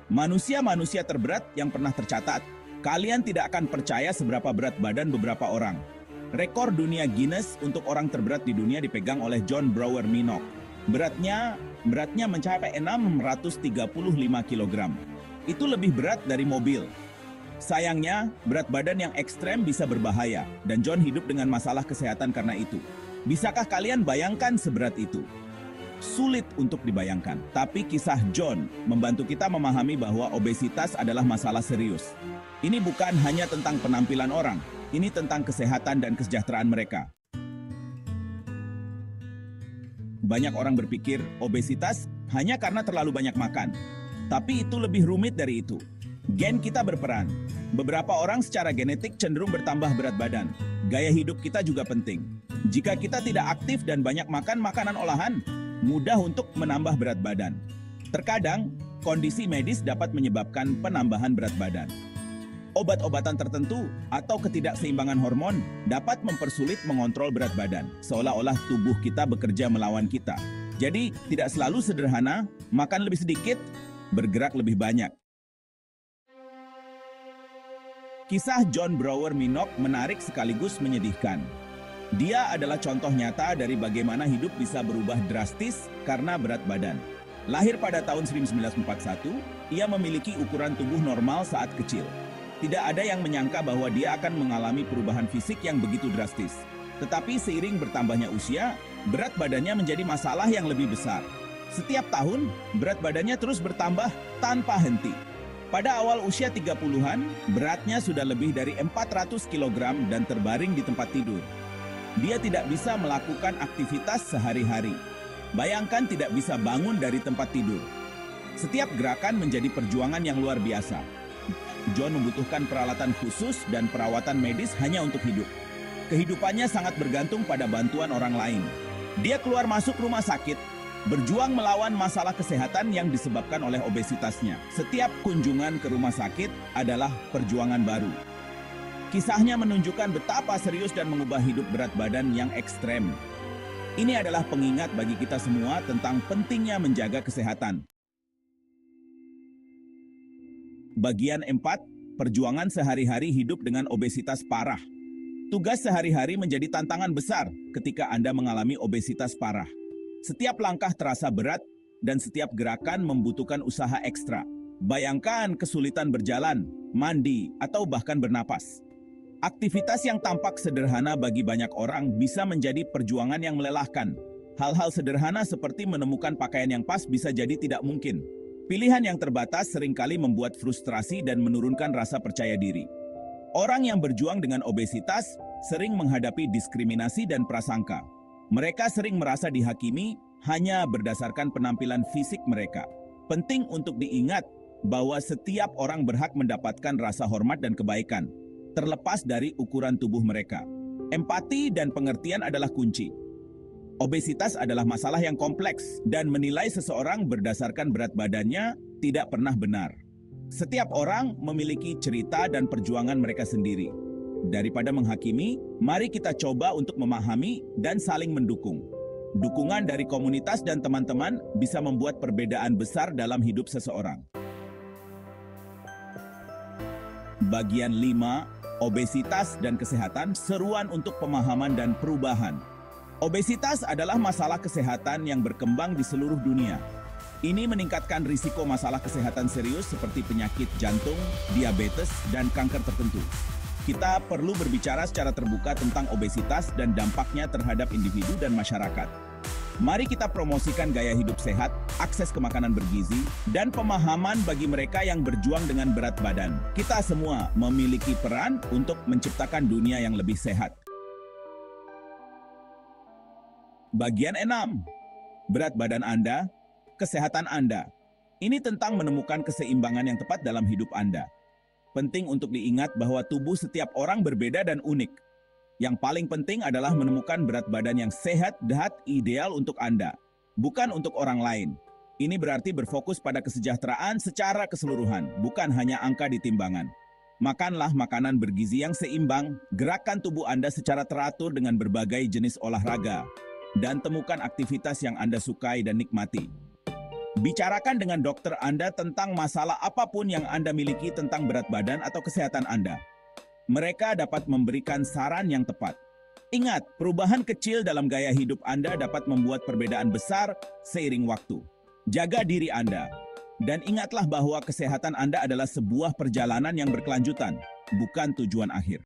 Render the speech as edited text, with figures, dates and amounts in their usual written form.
Manusia-manusia terberat yang pernah tercatat. Kalian tidak akan percaya seberapa berat badan beberapa orang. Rekor dunia Guinness untuk orang terberat di dunia dipegang oleh John Brower Minogue. Beratnya mencapai 635 kg. Itu lebih berat dari mobil. Sayangnya, berat badan yang ekstrem bisa berbahaya, dan John hidup dengan masalah kesehatan karena itu. Bisakah kalian bayangkan seberat itu? Sulit untuk dibayangkan, tapi kisah John membantu kita memahami bahwa obesitas adalah masalah serius. Ini bukan hanya tentang penampilan orang, ini tentang kesehatan dan kesejahteraan mereka. Banyak orang berpikir obesitas hanya karena terlalu banyak makan, tapi itu lebih rumit dari itu. Gen kita berperan. Beberapa orang secara genetik cenderung bertambah berat badan. Gaya hidup kita juga penting. Jika kita tidak aktif dan banyak makan makanan olahan, mudah untuk menambah berat badan. Terkadang, kondisi medis dapat menyebabkan penambahan berat badan. Obat-obatan tertentu atau ketidakseimbangan hormon dapat mempersulit mengontrol berat badan, seolah-olah tubuh kita bekerja melawan kita. Jadi, tidak selalu sederhana, makan lebih sedikit, bergerak lebih banyak. Kisah John Brower Minogue menarik sekaligus menyedihkan. Dia adalah contoh nyata dari bagaimana hidup bisa berubah drastis karena berat badan. Lahir pada tahun 1941, ia memiliki ukuran tubuh normal saat kecil. Tidak ada yang menyangka bahwa dia akan mengalami perubahan fisik yang begitu drastis. Tetapi seiring bertambahnya usia, berat badannya menjadi masalah yang lebih besar. Setiap tahun, berat badannya terus bertambah tanpa henti. Pada awal usia 30-an, beratnya sudah lebih dari 400 kg dan terbaring di tempat tidur. Dia tidak bisa melakukan aktivitas sehari-hari. Bayangkan tidak bisa bangun dari tempat tidur. Setiap gerakan menjadi perjuangan yang luar biasa. John membutuhkan peralatan khusus dan perawatan medis hanya untuk hidup. Kehidupannya sangat bergantung pada bantuan orang lain. Dia keluar masuk rumah sakit, berjuang melawan masalah kesehatan yang disebabkan oleh obesitasnya. Setiap kunjungan ke rumah sakit adalah perjuangan baru. Kisahnya menunjukkan betapa serius dan mengubah hidup berat badan yang ekstrem. Ini adalah pengingat bagi kita semua tentang pentingnya menjaga kesehatan. Bagian 4, perjuangan sehari-hari hidup dengan obesitas parah. Tugas sehari-hari menjadi tantangan besar ketika Anda mengalami obesitas parah. Setiap langkah terasa berat dan setiap gerakan membutuhkan usaha ekstra. Bayangkan kesulitan berjalan, mandi, atau bahkan bernapas. Aktivitas yang tampak sederhana bagi banyak orang bisa menjadi perjuangan yang melelahkan. Hal-hal sederhana seperti menemukan pakaian yang pas bisa jadi tidak mungkin. Pilihan yang terbatas seringkali membuat frustrasi dan menurunkan rasa percaya diri. Orang yang berjuang dengan obesitas sering menghadapi diskriminasi dan prasangka. Mereka sering merasa dihakimi hanya berdasarkan penampilan fisik mereka. Penting untuk diingat bahwa setiap orang berhak mendapatkan rasa hormat dan kebaikan, terlepas dari ukuran tubuh mereka. Empati dan pengertian adalah kunci. Obesitas adalah masalah yang kompleks dan menilai seseorang berdasarkan berat badannya tidak pernah benar. Setiap orang memiliki cerita dan perjuangan mereka sendiri. Daripada menghakimi, mari kita coba untuk memahami dan saling mendukung. Dukungan dari komunitas dan teman-teman bisa membuat perbedaan besar dalam hidup seseorang. Bagian 5, obesitas dan kesehatan, seruan untuk pemahaman dan perubahan. Obesitas adalah masalah kesehatan yang berkembang di seluruh dunia. Ini meningkatkan risiko masalah kesehatan serius seperti penyakit jantung, diabetes, dan kanker tertentu. Kita perlu berbicara secara terbuka tentang obesitas dan dampaknya terhadap individu dan masyarakat. Mari kita promosikan gaya hidup sehat, akses ke makanan bergizi, dan pemahaman bagi mereka yang berjuang dengan berat badan. Kita semua memiliki peran untuk menciptakan dunia yang lebih sehat. Bagian 6. Berat badan Anda, kesehatan Anda. Ini tentang menemukan keseimbangan yang tepat dalam hidup Anda. Penting untuk diingat bahwa tubuh setiap orang berbeda dan unik. Yang paling penting adalah menemukan berat badan yang sehat dan ideal untuk Anda, bukan untuk orang lain. Ini berarti berfokus pada kesejahteraan secara keseluruhan, bukan hanya angka di timbangan. Makanlah makanan bergizi yang seimbang, gerakkan tubuh Anda secara teratur dengan berbagai jenis olahraga, dan temukan aktivitas yang Anda sukai dan nikmati. Bicarakan dengan dokter Anda tentang masalah apapun yang Anda miliki tentang berat badan atau kesehatan Anda. Mereka dapat memberikan saran yang tepat. Ingat, perubahan kecil dalam gaya hidup Anda dapat membuat perbedaan besar seiring waktu. Jaga diri Anda. Dan ingatlah bahwa kesehatan Anda adalah sebuah perjalanan yang berkelanjutan, bukan tujuan akhir.